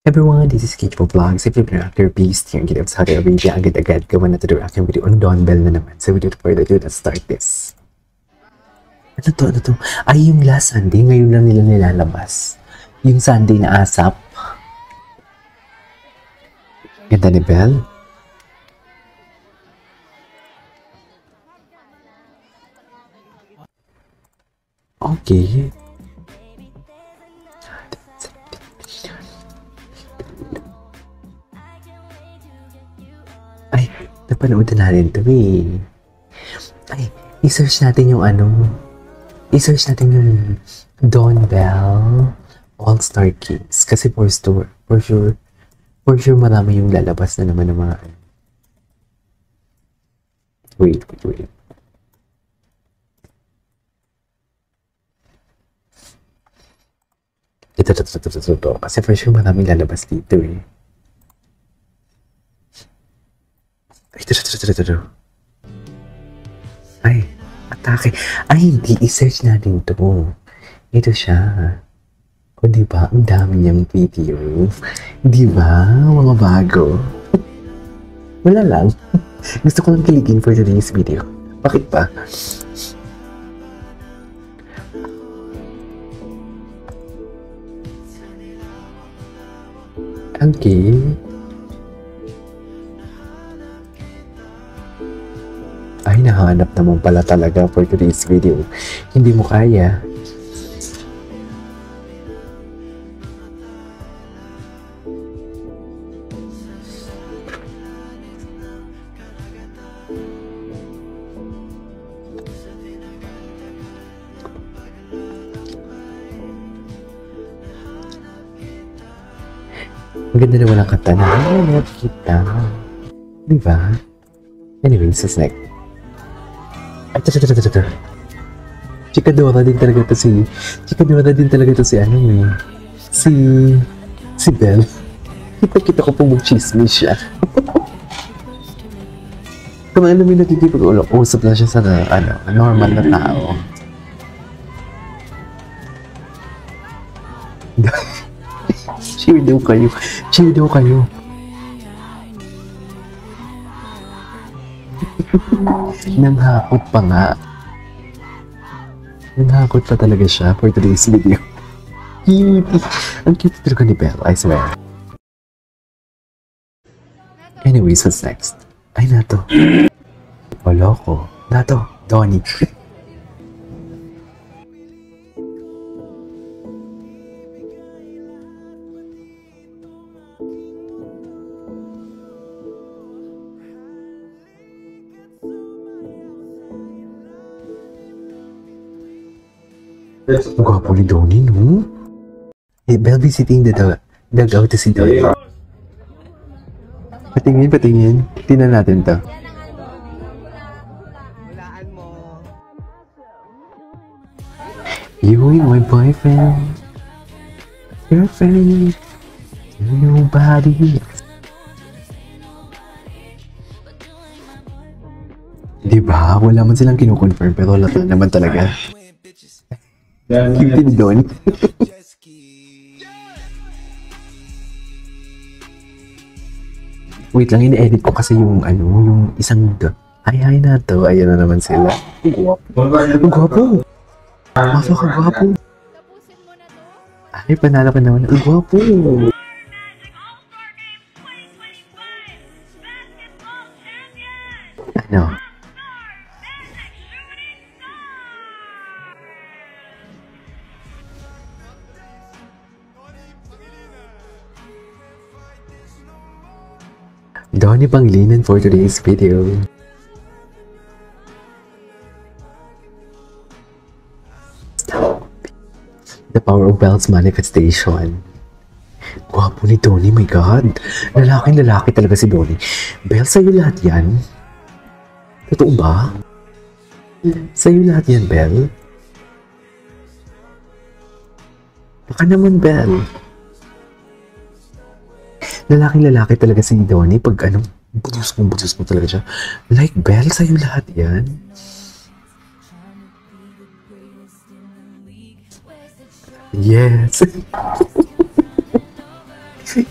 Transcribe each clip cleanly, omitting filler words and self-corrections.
Everyone, this is Kichpo Vlogs. If you're reactor, please tune in sa Saudi Arabia agad-agad gawa na to the reaction video on Dawn Bell na naman. So without further ado, let's start this. Ano to? Ay, yung last Sunday, ngayon lang nila nilalabas. Yung Sunday na ASAP. Ganda ni Bell. Okay. Ay, napanood na natin ito eh. Ay, i-search natin yung i-search natin yung Dawn Bell All-Star Kids. Kasi for sure marami yung lalabas na naman ng mga Wait. Ito. Kasi for sure maraming lalabas dito eh. Ito. Ay, atake. Ay, hindi. I-search natin to. Ito siya. O, diba? Ang dami niyang video. Diba? Mga bago. Wala lang. Gusto ko lang kiligin for today's video. Bakit pa? Okay. Ay, nahanap naman pala talaga for today's video. Hindi mo kaya. Ang ganda naman ang kanta na. Ay, nakikita. Diba? Anyways, what's next? Ay, ito. Chikadora din talaga to si si Bell. Kita ko pong mag-chismis siya. Kung alam mo yung nakikipag-usap na siya sa normal na tao. Cheer daw kayo. Nanghakot pa nga. Nanghakot pa talaga siya for today's video. Cute! Ang cute talaga ni Belle, I swear. Anyways, what's next? Ay, nato. Wala ko. Nato, Donnie. Ang gwapo ni Donnie, no? Eh, Belle visiting the dugout to si Donnie. Patingin. Tingnan natin to. You ain't my boyfriend. Girlfriend. Nobody. Diba? Wala man silang kinukonfirm pero lahat naman talaga. Cute doon. Wait lang, ini-edit ko kasi yung isang hi na to. Ayan na naman sila. Ang gwapo. Mapaka-gwapo. Ay, panalo ka naman. Ang gwapo. Ano? Donnie Panglinan for today's video. The power of Belle's manifestation. Gwapo ni Donnie, my God. Lalaking-lalaki talaga si Donnie. Belle, sa'yo lahat yan? Totoo ba? Sa'yo lahat yan, Belle? Baka naman, Belle. Lalaking-lalaki talaga si Donnie pag Budyos mo talaga siya. Like, Belle, sa'yo lahat yan. Yes.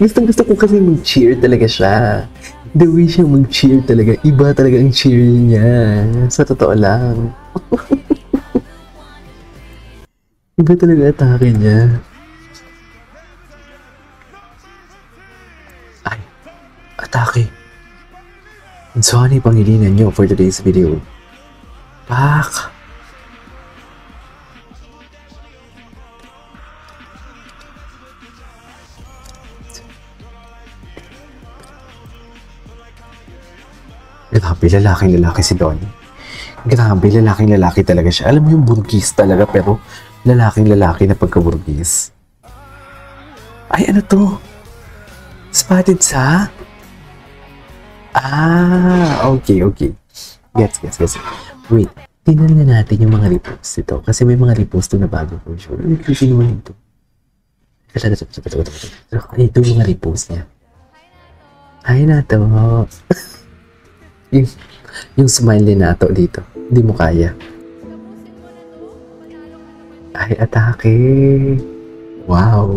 Gusto ko kasi mag-cheer talaga siya. The way siya mag-cheer talaga, iba talaga ang cheer niya. Sa totoo lang. Iba talaga atake niya. Ay, atake. So ano yung pangilinan nyo for today's video? Pak! Grabe, lalaking-lalaki si Donnie. Grabe, lalaking-lalaki talaga siya. Alam mo yung burgis talaga, pero lalaking-lalaki na pagka-burgis. Ay, ano to? Spotted sa? Ah, okay. Gets. Wait, tingnan na natin yung mga repost dito. Kasi may mga repost to na bago for sure. Ano creepy naman ito? Ito yung mga repost niya. Ay, nato. yung smile ni Nato dito. Hindi mo kaya. Ay, atake. Wow.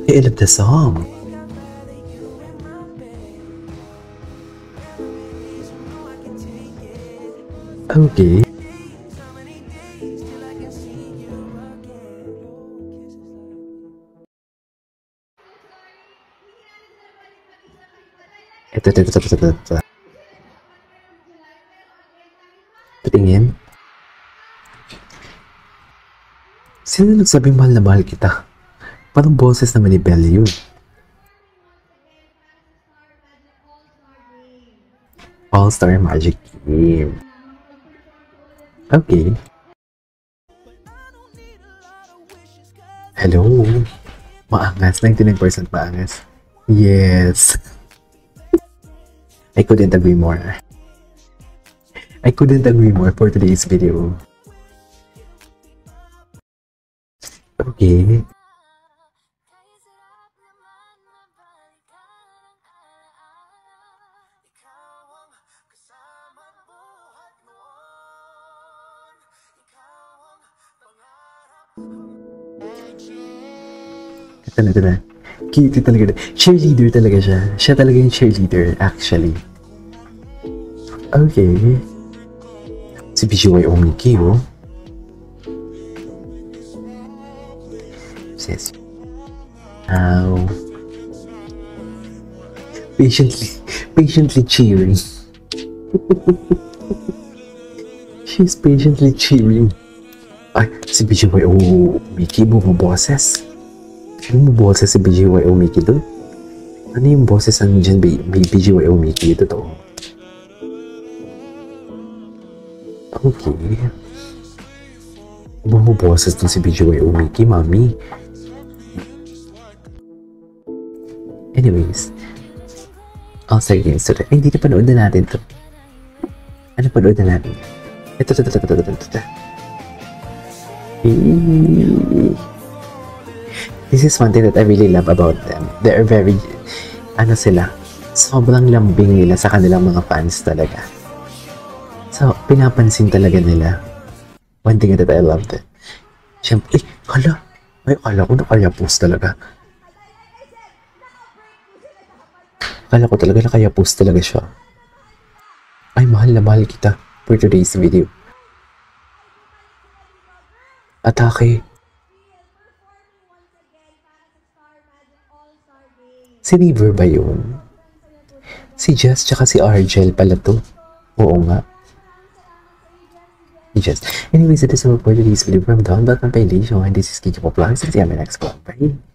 I love the song. Okay. Ito. Patingin. Sino nagsabing mahal na mahal kita? Parang boses naman ni Belle yun. All-Star Magic Game. Okay. Hello. Maangas. 99% maangas. Yes. I couldn't agree more. I couldn't agree more for today's video. Okay. Ito na. Cute talaga. Cheerleader talaga siya. Siya talaga yung cheerleader, actually. Okay. Si BGY Omiki, oh. Says, how? Patiently cheering. She's patiently cheering. Ay, si BGY Omiki, bumaboses. Ano mo boses si BGY Omiki doon? Ano yung boses ang dyan may BGY Omiki? Totoo. Okay. Bumaboses doon si BGY Omiki, mami. Anyways. All-Star Games today. Ay, hindi na panood na natin to. Ano panood na natin? Ito. This is one thing that I really love about them. They're very, sobrang lambing nila sa kanilang mga fans talaga. So, pinapansin talaga nila. One thing that I loved it. Siyempre, akala ko nakayapos talaga. Akala ko talaga nakayapos talaga siya. Ay, mahal na mahal kita for today's video. Atake. Si River ba yun? Si Jess tsaka si Argel pala to. Oo nga. Si Jess. Anyways, it is all for today's video from Don Batman Paylation, and this is Kiki Vlogs. See you on my next vlog. Bye!